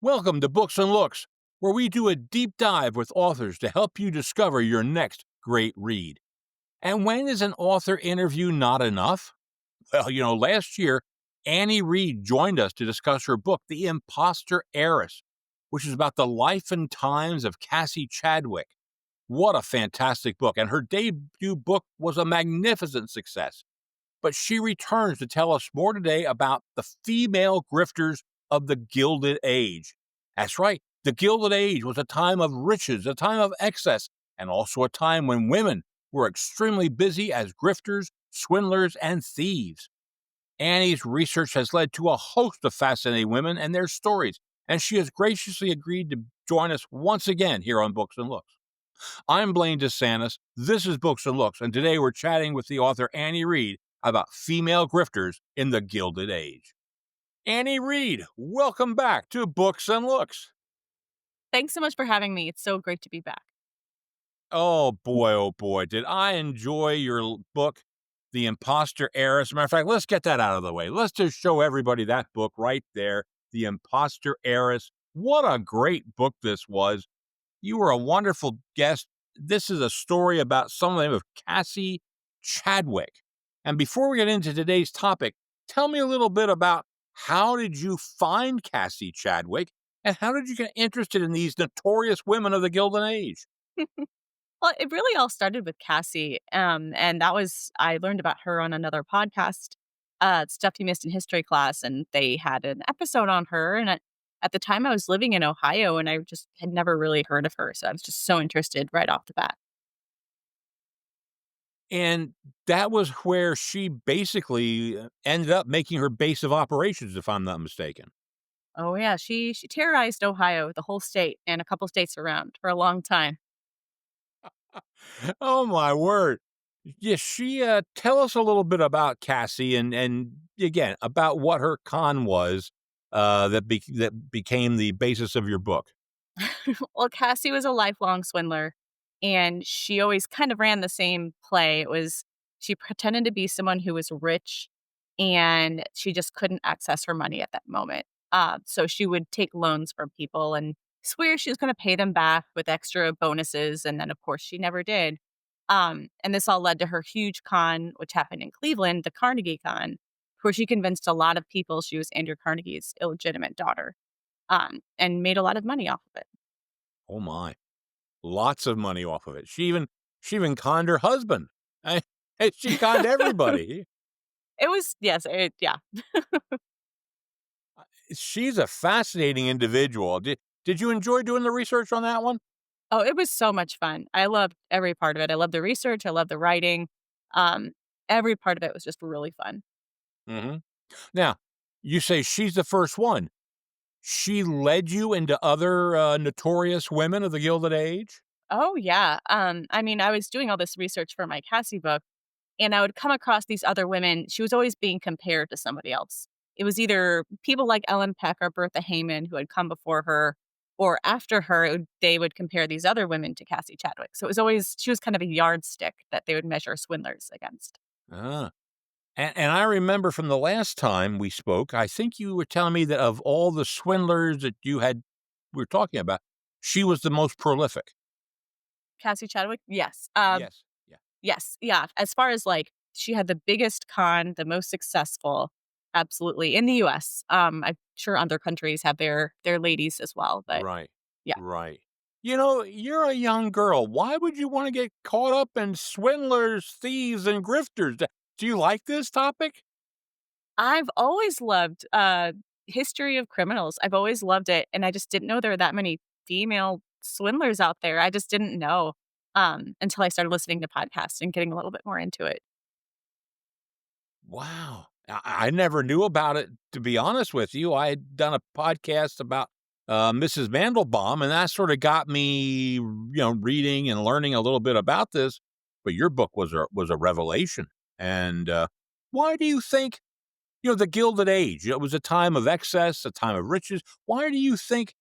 Welcome to Books and Looks, where we do a deep dive with authors to help you discover your next great read. And when is an author interview not enough? Well, last year, Annie Reed joined us to discuss her book, The Imposter Heiress, which is about the life and times of Cassie Chadwick. What a fantastic book, and her debut book was a magnificent success. But she returns to tell us more today about the female grifters of the Gilded Age. That's right, the Gilded Age was a time of riches, a time of excess, and also a time when women were extremely busy as grifters, swindlers, and thieves. Annie's research has led to a host of fascinating women and their stories, and she has graciously agreed to join us once again here on Books and Looks. I'm Blaine DeSantis, this is Books and Looks, and today we're chatting with the author Annie Reed about female grifters in the Gilded Age. Annie Reed, welcome back to Books and Looks. Thanks so much for having me. It's so great to be back. Oh boy, did I enjoy your book, The Imposter Heiress. Matter of fact, let's get that out of the way. Let's just show everybody that book right there, The Imposter Heiress. What a great book this was. You were a wonderful guest. This is a story about someone by the name of Cassie Chadwick. And before we get into today's topic, tell me a little bit about how did you find Cassie Chadwick and how did you get interested in these notorious women of the Gilded Age? Well, it really all started with Cassie. And I learned about her on another podcast, Stuff You Missed in History class. And they had an episode on her. And at the time, I was living in Ohio and I just had never really heard of her. So I was just so interested right off the bat. And that was where she basically ended up making her base of operations, if I'm not mistaken. Oh, yeah. She terrorized Ohio, the whole state, and a couple states around for a long time. Oh my word. Yes, tell us a little bit about Cassie and again about what her con was that became the basis of your book. Well, Cassie was a lifelong swindler, and she always kind of ran the same play. She pretended to be someone who was rich, and she just couldn't access her money at that moment. So she would take loans from people and swear she was going to pay them back with extra bonuses, and then of course she never did. And this all led to her huge con, which happened in Cleveland, the Carnegie con, where she convinced a lot of people she was Andrew Carnegie's illegitimate daughter, and made a lot of money off of it. Oh my. Lots of money off of it. She even conned her husband. I, she conned everybody. It was yes, yeah. She's a fascinating individual. Did you enjoy doing the research on that one? Oh, it was so much fun. I loved every part of it. I loved the research, I loved the writing. Um, every part of it was just really fun. Hmm. Now, you say she's the first one. She led you into other notorious women of the Gilded Age? Oh, yeah. I mean, I was doing all this research for my Cassie book, and I would come across these other women. She was always being compared to somebody else. It was either people like Ellen Peck or Bertha Heyman who had come before her, or after her, they would compare these other women to Cassie Chadwick. So she was kind of a yardstick that they would measure swindlers against. Ah. And I remember from the last time we spoke, I think you were telling me that of all the swindlers that we were talking about, she was the most prolific. Cassie Chadwick? Yes. Yes. Yeah. Yes, yeah, as far as, like, she had the biggest con, the most successful, absolutely, in the US. I'm sure other countries have their ladies as well, but Right. yeah. Right. You're a young girl. Why would you want to get caught up in swindlers, thieves, and grifters? Do you like this topic? I've always loved, history of criminals. I've always loved it, and I just didn't know there were that many female swindlers out there. I just didn't know, until I started listening to podcasts and getting a little bit more into it. Wow. I never knew about it, to be honest with you. I had done a podcast about Mrs. Mandelbaum, and that sort of got me, reading and learning a little bit about this. But your book was a revelation. And why do you think, the Gilded Age, it was a time of excess, a time of riches. Why do you think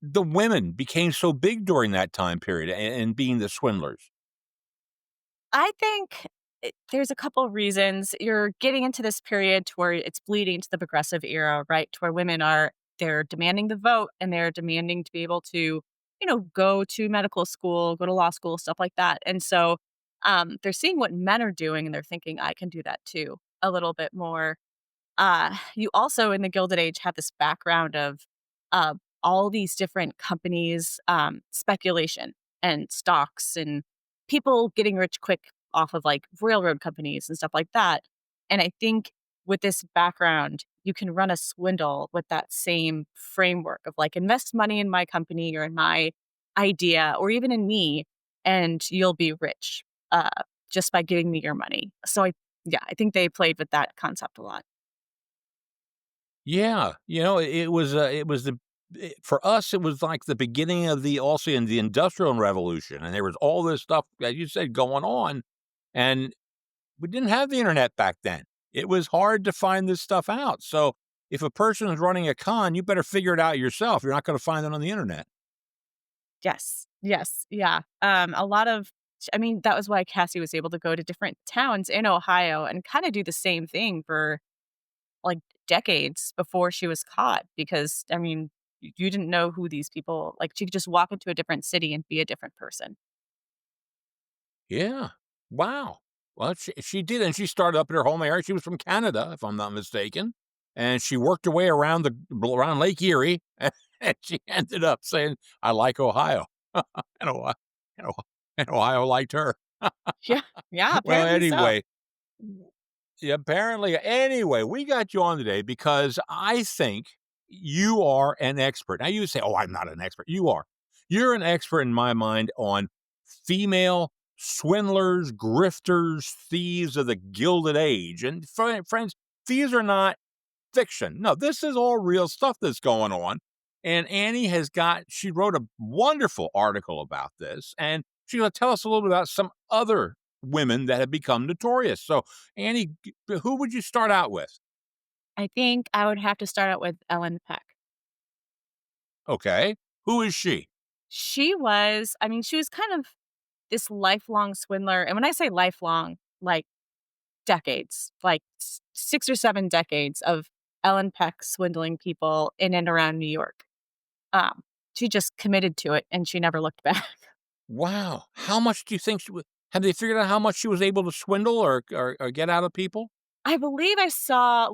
the women became so big during that time period and being the swindlers? I think there's a couple reasons. You're getting into this period to where it's bleeding to the progressive era, right? To where women are they're demanding the vote and they're demanding to be able to, go to medical school, go to law school, stuff like that. And so they're seeing what men are doing and they're thinking, I can do that too, a little bit more. You also in the Gilded Age have this background of uh, all these different companies, speculation and stocks and people getting rich quick off of like railroad companies and stuff like that. And I think with this background, you can run a swindle with that same framework of like invest money in my company or in my idea or even in me, and you'll be rich just by giving me your money. So yeah, I think they played with that concept a lot. Yeah, it was for us, it was like the beginning of the Industrial Revolution, and there was all this stuff, as you said, going on, and we didn't have the internet back then. It was hard to find this stuff out, so if a person is running a con, you better figure it out yourself. You're not gonna find it on the internet. Yes. Yes. Yeah. A lot of I mean, that was why Cassie was able to go to different towns in Ohio and kinda do the same thing for, like, decades before she was caught because, I mean, you didn't know who these people like, she could just walk into a different city and be a different person. Yeah. Wow. Well, she did, and she started up in her home area. She was from Canada, if I'm not mistaken, and she worked her way around Lake Erie, and she ended up saying, "I like Ohio," and Ohio, and Ohio, and Ohio liked her. Yeah. Yeah, Well, apparently so. anyway, yeah, apparently, anyway, we got you on today because I think you are an expert. Now you say, "Oh, I'm not an expert." You are. You're an expert in my mind on female swindlers, grifters, thieves of the Gilded Age. And friends, these are not fiction. No, this is all real stuff that's going on. And Annie she wrote a wonderful article about this. And she's going to tell us a little bit about some other women that have become notorious. So, Annie, who would you start out with? I think I would have to start out with Ellen Peck. Okay. Who is she? She was kind of this lifelong swindler, and when I say lifelong, like decades, like 6 or 7 decades of Ellen Peck swindling people in and around New York. Um, she just committed to it, and she never looked back. Wow. How much do you think have they figured out how much she was able to swindle or get out of people? I believe I saw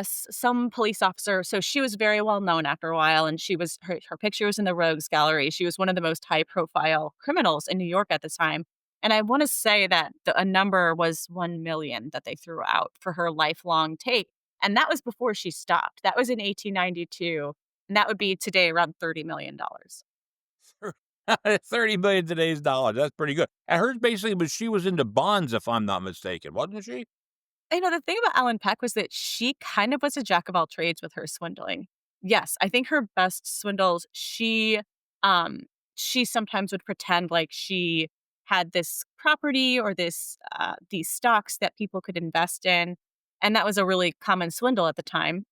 some police officer, so she was very well known after a while, and her picture was in the rogues gallery. She was one of the most high profile criminals in New York at the time, and I wanna say that a number was 1,000,000 that they threw out for her lifelong take, and that was before she stopped. That was in 1892, and that would be today around $30,000,000. 30 million today's dollars. That's pretty good. And hers basically was she was into bonds, if I'm not mistaken, wasn't she? The thing about Ellen Peck was that she kind of was a jack of all trades with her swindling. Yes, I think her best swindles, um, she sometimes would pretend like she had this property or these stocks that people could invest in, and that was a really common swindle at the time.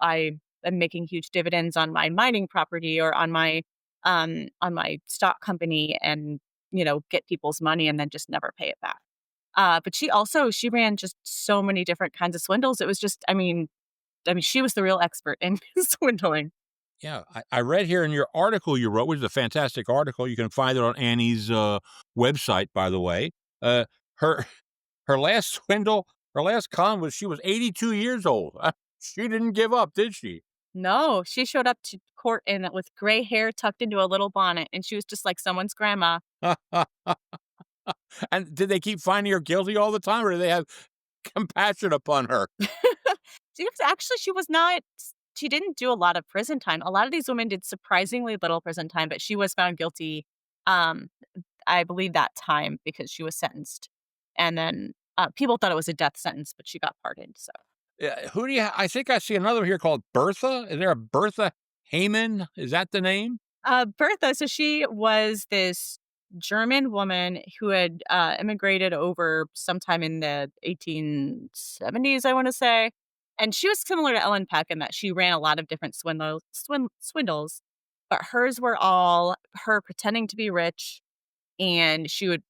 I am making huge dividends on my mining property or on my stock company, and get people's money and then just never pay it back. But she ran just so many different kinds of swindles. It was just, she was the real expert in swindling. Yeah, I read here in your article you wrote, which is a fantastic article. You can find it on Annie's website, by the way. Her her last swindle, her last con was she was 82 years old. She didn't give up, did she? No, she showed up to court with gray hair tucked into a little bonnet, and she was just like someone's grandma. And did they keep finding her guilty all the time, or did they have compassion upon her? She was not. She didn't do a lot of prison time. A lot of these women did surprisingly little prison time, but she was found guilty. Um, I believe that time because she was sentenced, and then people thought it was a death sentence, but she got pardoned. So. Who do you? I think I see another here called Bertha. Is there a Bertha Heyman? Is that the name? Bertha, so she was this German woman who had immigrated over sometime in the 1870s, I want to say. And she was similar to Ellen Peck in that she ran a lot of different swindles, but hers were all her pretending to be rich. And she would,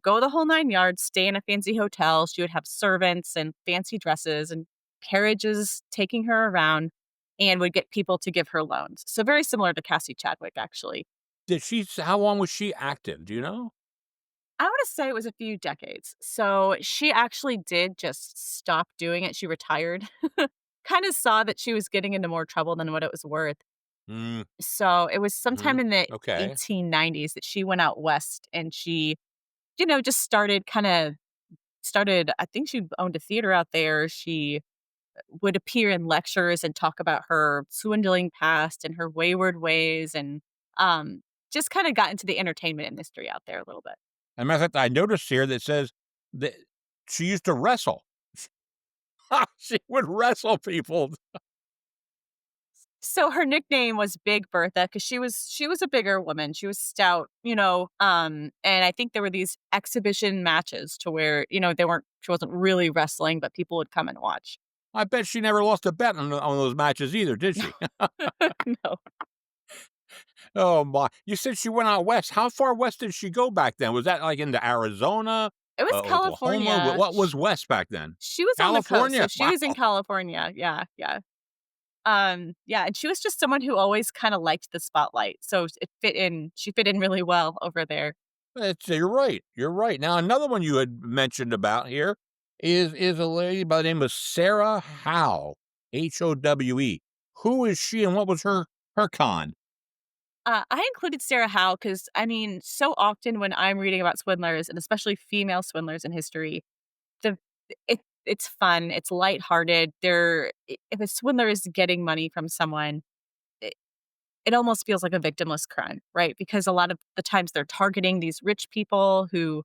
go the whole 9 yards, stay in a fancy hotel. She would have servants and fancy dresses and carriages taking her around. and would get people to give her loans. So very similar to Cassie Chadwick, actually. How long was she active? Do you know? I wanna say it was a few decades. So she actually did just stop doing it. She retired. Kinda saw that she was getting into more trouble than what it was worth. Mm, So it was sometime mhm. in the Okay. 1890s that she went out west and she, just started I think she owned a theater out there. She would appear in lectures and talk about her swindling past and her wayward ways and, um, just kinda got into the entertainment industry out there a little bit. As a matter of fact, I noticed here that says that she used to wrestle. She would wrestle people. So her nickname was Big Bertha because she was a bigger woman. She was stout, and I think there were these exhibition matches to where, she wasn't really wrestling, but people would come and watch. I bet she never lost a bet on those matches either, did she? No. Oh my! You said she went out west. How far west did she go back then? Was that like into Arizona, It was Oklahoma? California. What was west back then? She was on the coast, so California. she Wow. was in California. Yeah, yeah. Yeah, and she was just someone who always kinda liked the spotlight, so she fit in really well over there. You're right. You're right. Now another one you had mentioned about here is a lady by the name of Sarah Howe, Howe. Who is she, and what was her con? I included Sarah Howe because, I mean, so often when I'm reading about swindlers, and especially female swindlers in history, the it's fun, it's lighthearted. If a swindler is getting money from someone, it it almost feels like a victimless crime, right? Because a lot of the times they're targeting these rich people who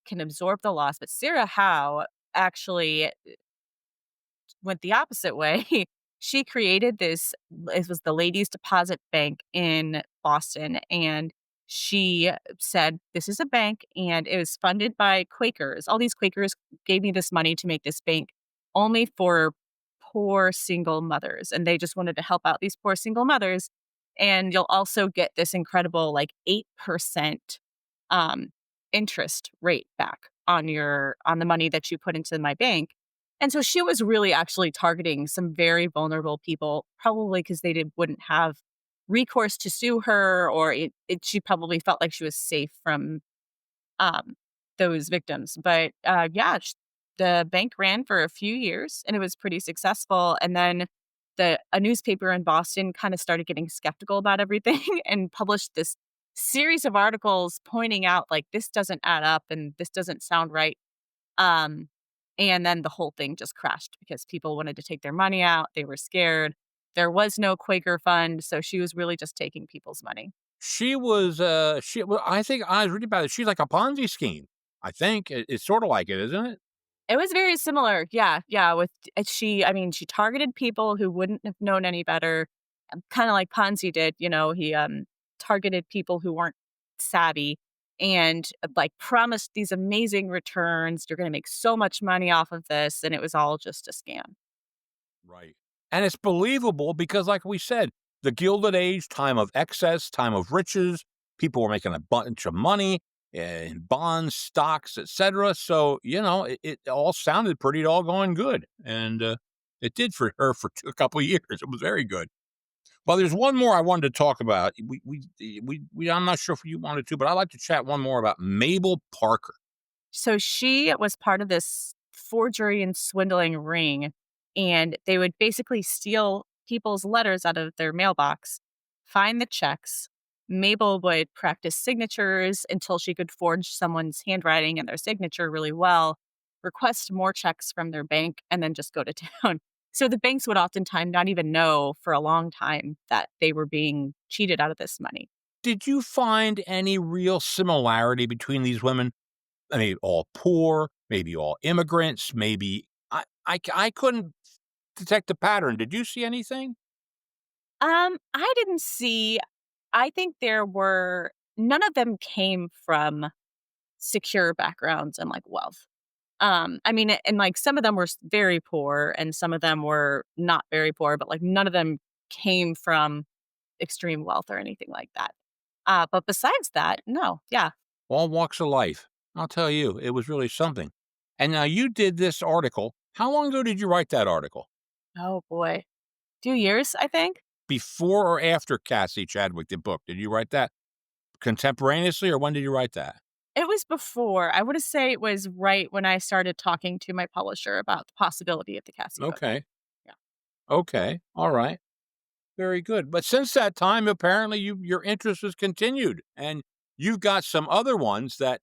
can absorb the loss, but Sarah Howe actually went the opposite way. She created this it was the Ladies Deposit Bank in Boston, and she said, "This is a bank," and it was funded by Quakers. All these Quakers gave me this money to make this bank only for poor single mothers, and they just wanted to help out these poor single mothers, and you'll also get this incredible, like, 8%, um, interest rate back on the money that you put into my bank. And so she was really actually targeting some very vulnerable people, probably because wouldn't have recourse to sue her, or she probably felt like she was safe from, um, those victims. But, yeah, the bank ran for a few years, and it was pretty successful, and then a newspaper in Boston kinda started getting skeptical about everything and published this series of articles pointing out, like, "This doesn't add up, and this doesn't sound right." Um, and then the whole thing just crashed because people wanted to take their money out, they were scared. There was no Quaker fund, so she was really just taking people's money. I think I was reading about it. She's like a Ponzi scheme. I think it's sort of like it, isn't it? It was very similar. Yeah, yeah, she targeted people who wouldn't have known any better, kinda like Ponzi did, he, targeted people who weren't savvy and, like, promised these amazing returns. "You're gonna make so much money off of this," and it was all just a scam. Right. And it's believable because, like we said, the Gilded Age, time of excess, time of riches, people were making a bunch of money in bonds, stocks, etc. So, it all sounded pretty doggone good. And it did for her for a couple of years. It was very good. Well, there's one more I wanted to talk about. I'm not sure if you wanted to, but I'd like to chat one more about Mabel Parker. So she was part of this forgery and swindling ring, and they would basically steal people's letters out of their mailbox, find the checks. Mabel would practice signatures until she could forge someone's handwriting and their signature really well, request more checks from their bank, and then just go to town. So the banks would oftentimes not even know for a long time that they were being cheated out of this money. Did you find any real similarity between these women? I mean, all poor, maybe all immigrants, maybe I couldn't detect a pattern. Did you see anything? I didn't see I think there were none of them came from secure backgrounds and, like, wealth. I mean, and, like, some of them were very poor and some of them were not very poor, but, like, none of them came from extreme wealth or anything like that. But besides that, no, yeah. All walks of life. I'll tell you, it was really something. And now you did this article. How long ago did you write that article? Oh, boy. Few years, I think. Before or after Cassie Chadwick, the book? Did you write that contemporaneously, or when did you write that? It was before. I wanna say it was right when I started talking to my publisher about the possibility of the Cassie book. Okay. Yeah. Okay. All right. Very good. But since that time, apparently your interest has continued, and you've got some other ones that,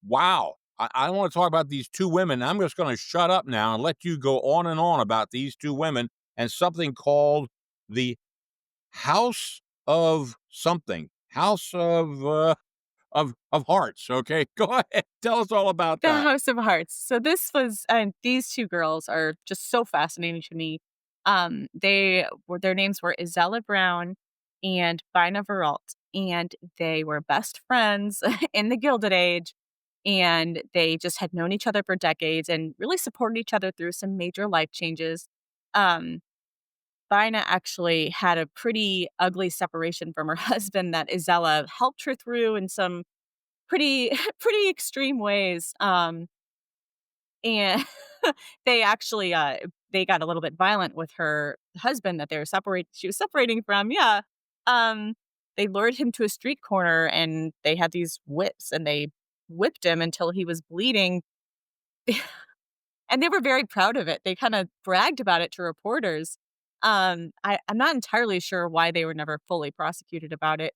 wow. I want to talk about these two women. I'm just going to shut up now and let you go on and on about these two women and something called the House of something, House of Hearts. Okay, go ahead. Tell us all about The that. House of Hearts. So this was and these 2 girls are just so fascinating to me. Their names were Izzella Brown and Vina, and they were best friends in the Gilded Age, and they just had known each other for decades and really supported each other through some major life changes. Um, Vina actually had a pretty ugly separation from her husband that Izzella helped her through in some pretty pretty extreme ways. And they actually, they got a little bit violent with her husband that she was separating from, yeah. Um, they lured him to a street corner, and they had these whips, and they whipped him until he was bleeding, and they were very proud of it. They kinda bragged about it to reporters. I'm not entirely sure why they were never fully prosecuted about it,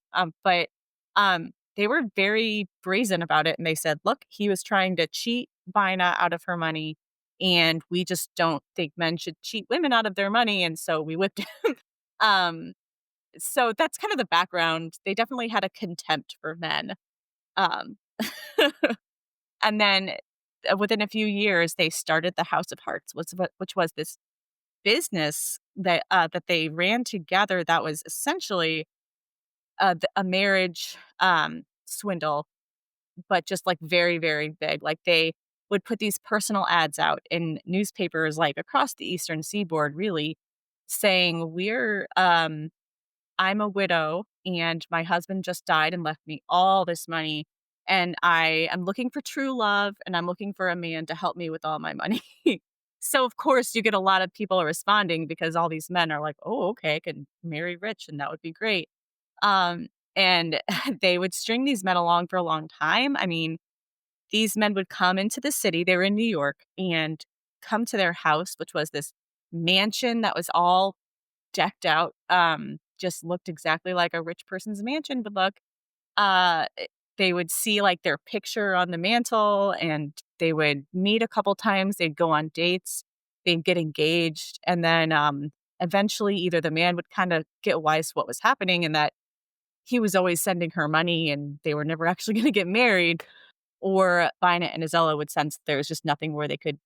they were very brazen about it, and they said, "Look, he was trying to cheat Vina out of her money, and we just don't think men should cheat women out of their money, and so we whipped him." Um, so that's kind of the background. They definitely had a contempt for men. Um, and then, within a few years, they started the House of Hearts, which was this business that they ran together that was essentially a marriage, swindle, but just, like, very, very big. Like, they would put these personal ads out in newspapers, like, across the Eastern Seaboard, really, saying, I'm a widow, and my husband just died and left me all this money, and I am looking for true love, and I'm looking for a man to help me with all my money." So, of course, you get a lot of people responding because all these men are like, "Oh, okay, I can marry rich, and that would be great." Um, and they would string these men along for a long time. I mean, these men would come into the city, they were in New York, and come to their house, which was this mansion that was all decked out, just looked exactly like a rich person's mansion would look. They would see, like, their picture on the mantle, and they would meet a couple times, they'd go on dates, they'd get engaged, and then, eventually, either the man would kinda get wise to what was happening and that he was always sending her money and they were never actually gonna get married, or Vina and Izzella would sense there was just nothing where they could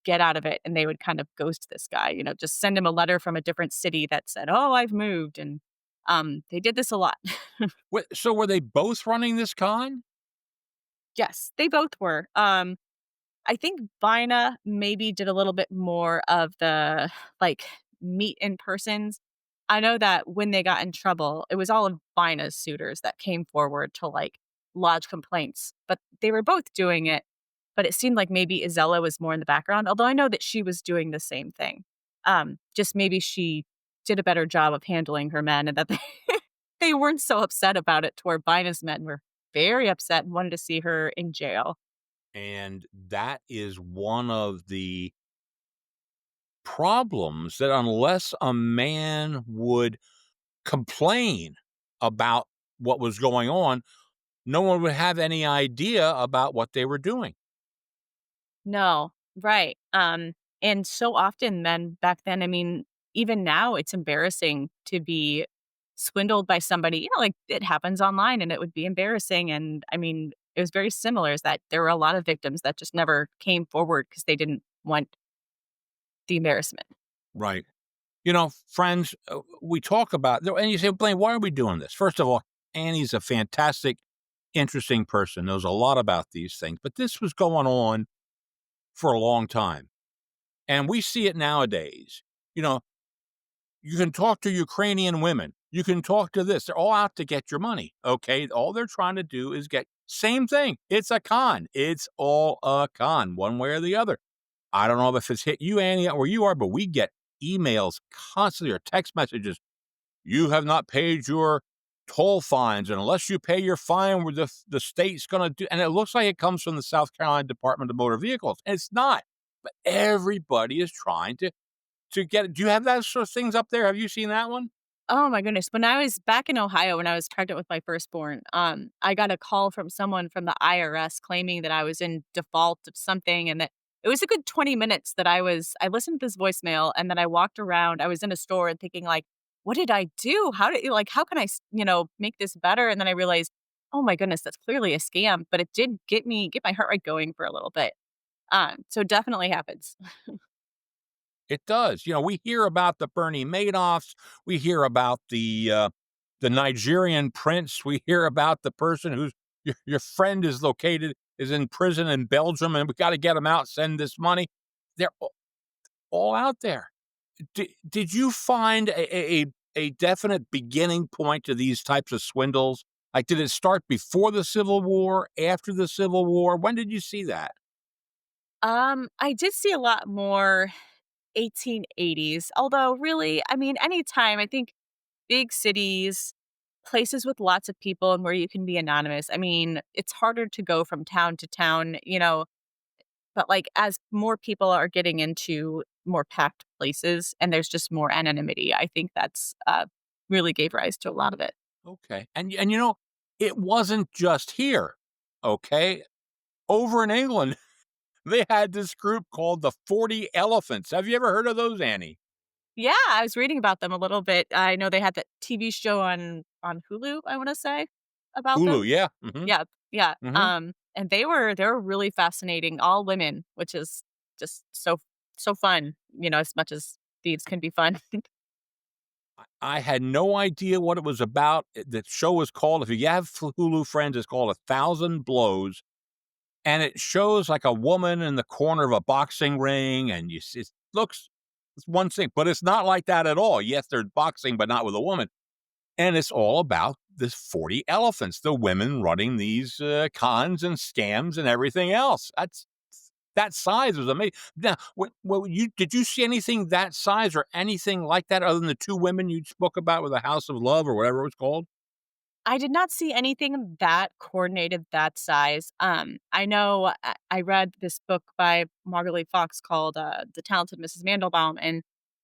get out of it, and they would kind of ghost this guy, just send him a letter from a different city that said, "Oh, I've moved," and, they did this a lot. So were they both running this con? Yes, they both were. I think Vina maybe did a little bit more of the, like, meet in persons. I know that when they got in trouble, it was all of Vina's suitors that came forward to, like, lodge complaints, but they were both doing it, but it seemed like maybe Izzella was more in the background, although I know that she was doing the same thing. Just maybe she did a better job of handling her men and that they they weren't so upset about it to where Vina's men were very upset and wanted to see her in jail. And that is one of the problems, that unless a man would complain about what was going on, no one would have any idea about what they were doing. No, right. And so often men back then, I mean, even now it's embarrassing to be swindled by somebody, like it happens online and it would be embarrassing. And I mean, it was very similar is that there were a lot of victims that just never came forward because they didn't want the embarrassment. Right. Friends, we talk about, and you say, Blaine, why are we doing this? First of all, Annie's a fantastic, interesting person, knows a lot about these things, but this was going on for a long time. And we see it nowadays. You know, you can talk to Ukrainian women. You can talk to this. They're all out to get your money. Okay. All they're trying to do is same thing. It's a con. It's all a con, one way or the other. I don't know if it's hit you, Annie, where you are, but we get emails constantly or text messages. You have not paid your toll fines, and unless you pay your fine, the state's going to do. And it looks like it comes from the South Carolina Department of Motor Vehicles. And it's not, but everybody is trying to get it. Do you have that sort of things up there? Have you seen that one? Oh my goodness. When I was back in Ohio, when I was pregnant with my firstborn, I got a call from someone from the IRS claiming that I was in default of something and that it was a good 20 minutes that I listened to this voicemail and then I walked around. I was in a store and thinking like, what did I do? How can I, make this better? And then I realized, oh my goodness, that's clearly a scam, but it did get my heart rate going for a little bit. So it definitely happens. It does. We hear about the Bernie Madoffs. We hear about the Nigerian prince. We hear about the person who's your friend is in prison in Belgium, and we got to get him out. Send this money. They're all out there. Did you find a definite beginning point to these types of swindles? Like, did it start before the Civil War, after the Civil War? When did you see that? I did see a lot more 1880s, although really, I mean, anytime, I think big cities, places with lots of people and where you can be anonymous. I mean, it's harder to go from town to town, but like as more people are getting into more packed places and there's just more anonymity, I think that's really gave rise to a lot of it. Okay, and it wasn't just here. Okay, over in England, they had this group called the 40 Elephants. Have you ever heard of those, Annie? Yeah, I was reading about them a little bit. I know they had that TV show on Hulu, I want to say, about Hulu, them. yeah. Mhm, Yeah, yeah. mhm. And they were really fascinating, all women, which is just so fun, as much as thieves can be fun. I had no idea what it was about. The show was called, if you have Hulu friends, it's called 1,000 Blows, and it shows, like, a woman in the corner of a boxing ring, and it looks it's one thing, but it's not like that at all. Yes, there's boxing, but not with a woman, and it's all about this 40 elephants, the women running these, cons and scams and everything else. That size was amazing. Now, did you see anything that size or anything like that other than the 2 women you spoke about with the House of Love or whatever it was called? I did not see anything that coordinated that size. I know I read this book by Margaret Lee Fox called "The Talented Mrs. Mandelbaum," and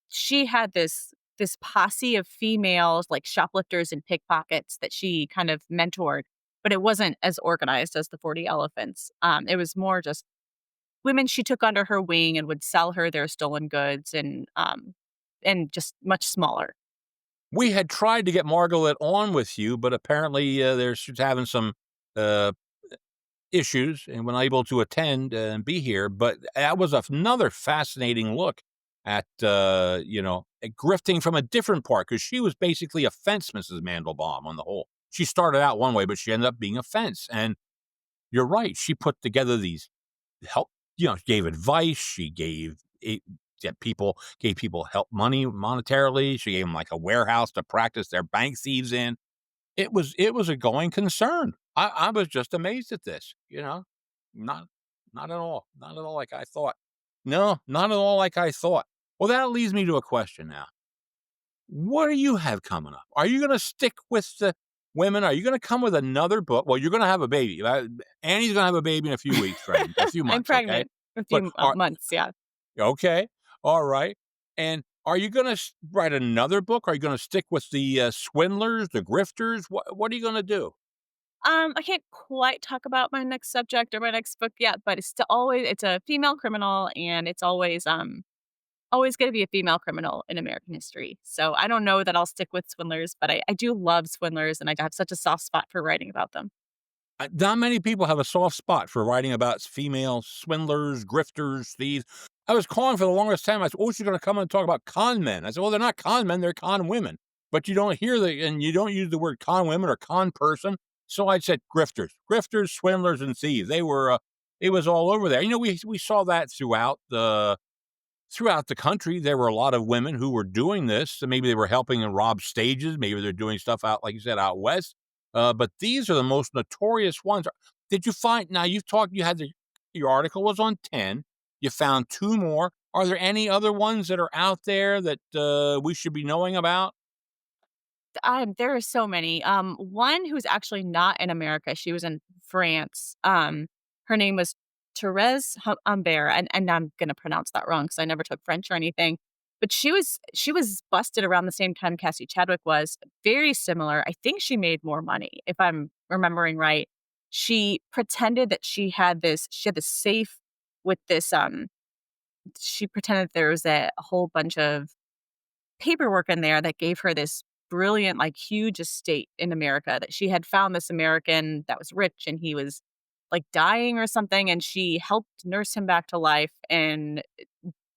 she had this posse of females, like shoplifters and pickpockets, that she kind of mentored. But it wasn't as organized as the 40 Elephants. It was more just women she took under her wing and would sell her their stolen goods, and just much smaller. We had tried to get Margaret on with you, but apparently, she's having some, uh, issues and was unable to attend and be here, but that was another fascinating look at grifting from a different part because she was basically a fence Mrs. Mandelbaum on the whole. She started out one way, but she ended up being a fence, and you're right, she put together these help gave advice, she gave people help money monetarily, she gave them, like, a warehouse to practice their bank thieves in. It was a going concern. I was just amazed at this, Not not at all. Not at all like I thought. No, not at all like I thought. Well, that leads me to a question now. What do you have coming up? Are you gonna stick with the women? Are you gonna come with another book? Well, you're gonna have a baby. Annie's gonna have a baby in a few weeks, friend, a few I'm months, okay? pregnant a But few are months. Yeah. okay, alright. And are you gonna write another book? Are you gonna stick with the, swindlers, the grifters? What are you gonna do? I can't quite talk about my next subject or my next book yet, but it's a female criminal and it's always gonna be a female criminal in American history. So I don't know that I'll stick with swindlers, but I do love swindlers and I have such a soft spot for writing about them. Not many people have a soft spot for writing about female swindlers, grifters, thieves. I was calling for the longest time. I said, "Oh, she's going to come and talk about con men." I said, "Well, they're not con men; they're con women." But you don't hear and you don't use the word con women or con person. So I said, grifters, swindlers, and thieves. They were. It was all over there. We saw that throughout the country. There were a lot of women who were doing this. So maybe they were helping and rob stages. Maybe they're doing stuff out, like you said, out west. But these are the most notorious ones. Did you find now? You had your article was on 10. You found 2 more. Are there any other ones that are out there that we should be knowing about? There are so many. One who's actually not in America, she was in France. Her name was Therese Humbert, and I'm gonna pronounce that wrong because I never took French or anything. But she was busted around the same time Cassie Chadwick was. Very similar. I think she made more money, if I'm remembering right. She pretended that she had this safe with this. She pretended there was a whole bunch of paperwork in there that gave her this brilliant, like, huge estate in America, that she had found this American that was rich and he was, like, dying or something, and she helped nurse him back to life, and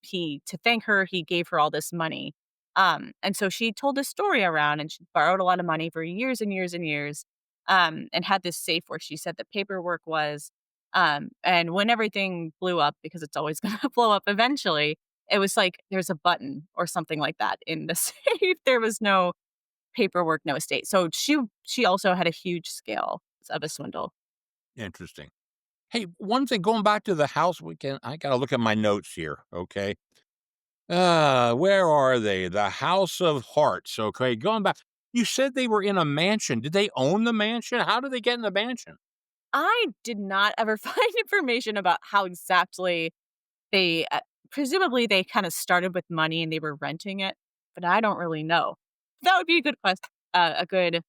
he to thank her, he gave her all this money. And so she told this story around, and she borrowed a lot of money for years and years and years, and had this safe where she said the paperwork was. And when everything blew up, because it's always gonna blow up eventually, it was like there's a button or something like that in the safe. There was no paperwork, no estate. So she also had a huge scale of a swindle. Interesting. Hey, one thing, going back to the house weekend, I gotta look at my notes here, okay? Where are they? The House of Hearts, okay, going back, you said they were in a mansion. Did they own the mansion? How did they get in the mansion? I did not ever find information about how exactly they presumably they kind of started with money and they were renting it, but I don't really know. That would be a good question. A good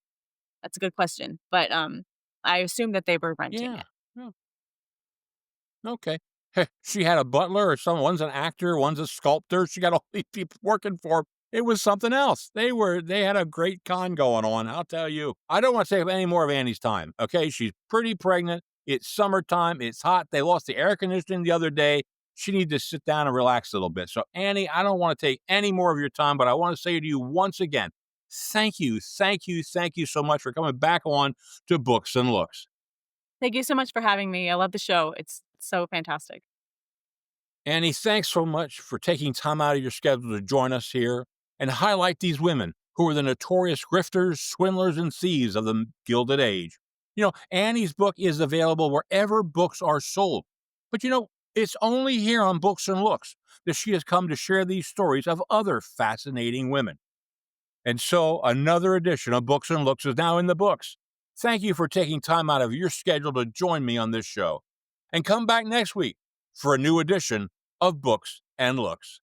That's a good question, but I assume that they were renting Yeah. it. Oh, okay. Heh, she had a butler or someone, one's an actor, one's a sculptor. She got all these people working for 'em. It was something else. They had a great con going on, I'll tell you. I don't wanna take up any more of Annie's time, okay? She's pretty pregnant. It's summertime. It's hot. They lost the air conditioning the other day. She needs to sit down and relax a little bit. So, Annie, I don't wanna take any more of your time, but I wanna say to you once again, thank you, thank you, thank you so much for coming back on to Books and Looks. Thank you so much for having me. I love the show. It's so fantastic. Annie, thanks so much for taking time out of your schedule to join us here and highlight these women who are the notorious grifters, swindlers, and thieves of the Gilded Age. Annie's book is available wherever books are sold. But it's only here on Books and Looks that she has come to share these stories of other fascinating women. And so another edition of Books and Looks is now in the books. Thank you for taking time out of your schedule to join me on this show. And come back next week for a new edition of Books and Looks.